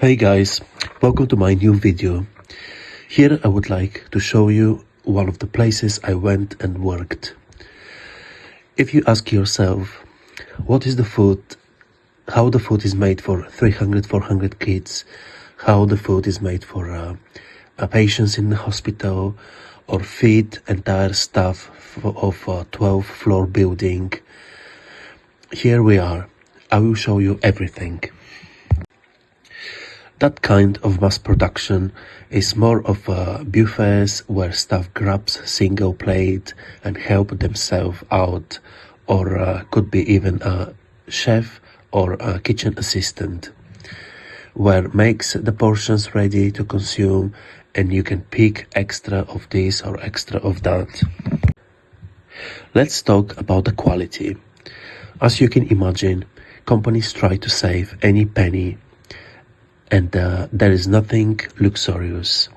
Hey guys, welcome to my new video. Here I would like to show you one of the places I went and worked. If you ask yourself, what is the food, how the food is made for 300-400 kids, how the food is made for patients in the hospital, or feed entire staff of a 12-floor building, here we are. I will show you everything. That kind of mass production is more of buffets where staff grabs single plate and help themselves out, or could be even a chef or a kitchen assistant, where makes the portions ready to consume and you can pick extra of this or extra of that. Let's talk about the quality. As you can imagine, companies try to save any penny, and there is nothing luxurious.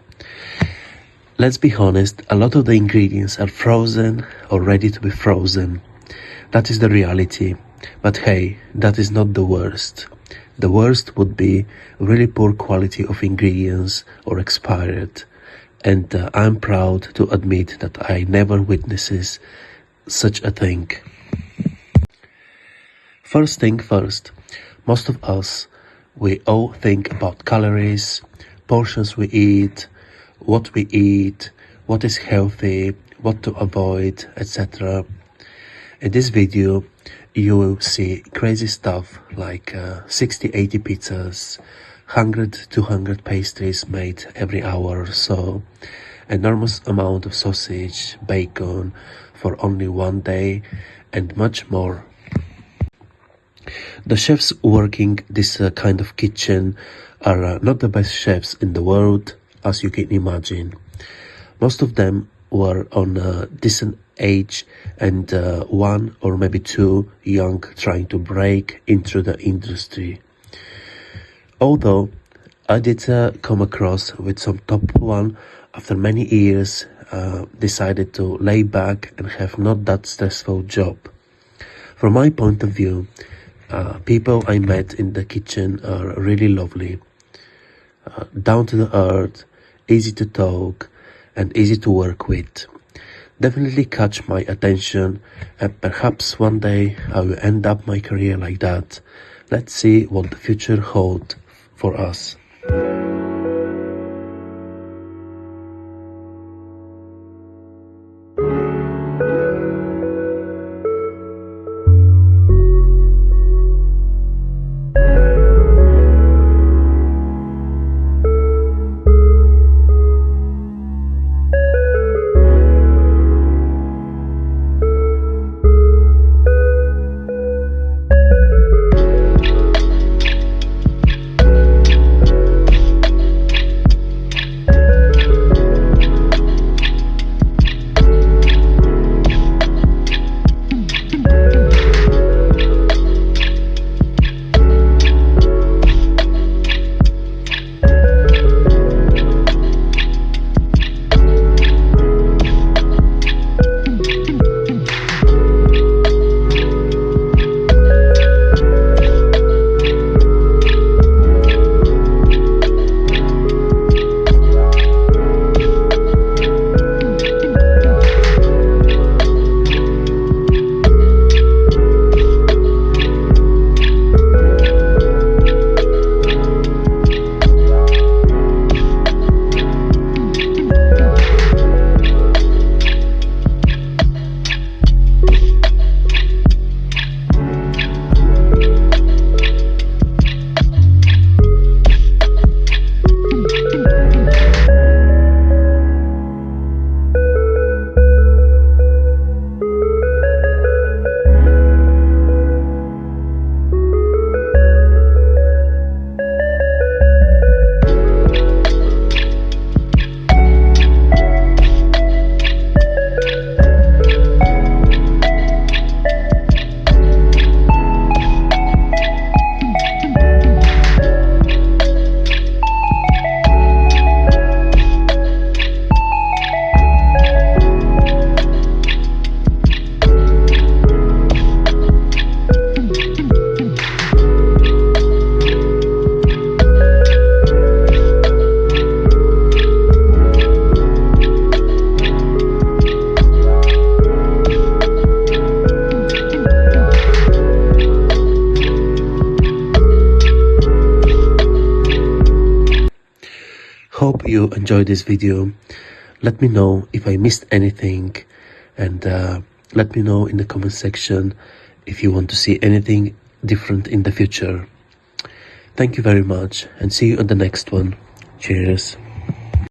Let's be honest, a lot of the ingredients are frozen or ready to be frozen. That is the reality. But hey, that is not the worst. The worst would be really poor quality of ingredients or expired. And I'm proud to admit that I never witnesses such a thing. First thing first, most of us, we all think about calories, portions we eat, what is healthy, what to avoid, etc. In this video, you will see crazy stuff like 60-80 pizzas, 100-200 pastries made every hour or so, enormous amount of sausage, bacon for only one day, and much more. The chefs working this kind of kitchen are not the best chefs in the world, as you can imagine. Most of them were on a decent age and one or maybe two young, trying to break into the industry. Although I did come across with some top one after many years decided to lay back and have not that stressful job. From my point of view, people I met in the kitchen are really lovely, down to the earth, easy to talk, and easy to work with. Definitely catch my attention, and perhaps one day I will end up my career like that. Let's see what the future holds for us. hope you enjoyed this video. Let me know if I missed anything, and let me know in the comment section if you want to see anything different in the future. Thank you very much, and see you on the next one. Cheers.